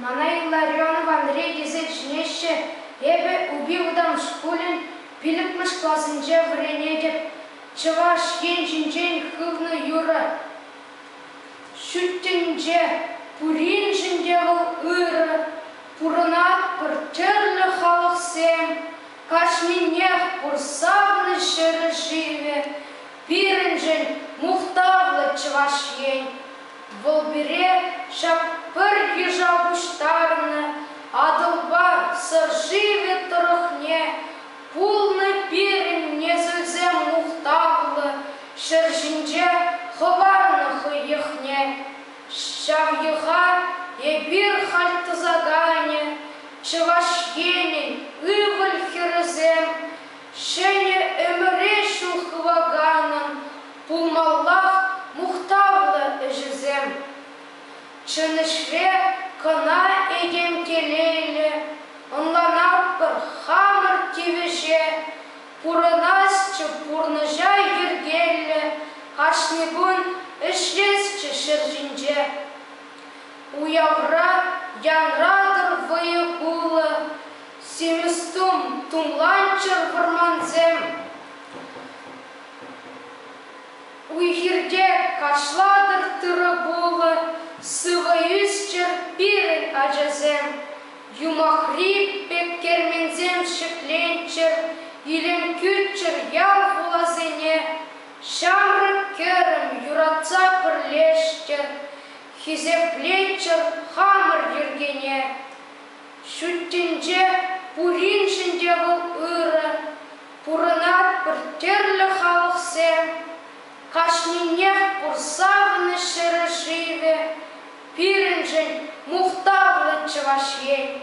Манай Илларионов Андрей Гизельчнеще эбе убивдам шкулин пилипмыш классынче врене деп чываш енчинчен хывны юра. Шүттінже пуринжінде бұл ұры, пұрынат бір түрлі халық сем, кашминех пұрсавны шыры живе, пирінжін мұқтавлы чываш ен. Бұл біре шап бір ежа бұштарны, адылба сыр живе тұрықне, пулны пирін незілзе мұқтавлы, шыржінде хыварны хыйыхне. Шавьыха ебир хальты загане, чывашенин ываль херезем, шене эмре шулхваганан, пулмаллах мухтавлы эжезем. Чынышве кына эдем келейле, онланап бір хамыр тивеше, пурынасчы пурныжа ергелле, кашнигун эшлесче шыржинже. Уявра янрадыр вăйăкулы, семестум тумланчыр вăрманзем. Уйхирде кашладыр тыры булы, сывăйысчыр пирен ачасем. Юмахри пек кермензем шекленчыр, илем күтчыр ял хуласене. Шамры керім юратса пірлештер, хизеплетчер хамыр ергене. Шүттінже пуриншінде бұл ұры, пұрынат бір терлі халық сем, кашнинех пұрсавны шыры живе, пирінжін мұқтавлы чываш ен.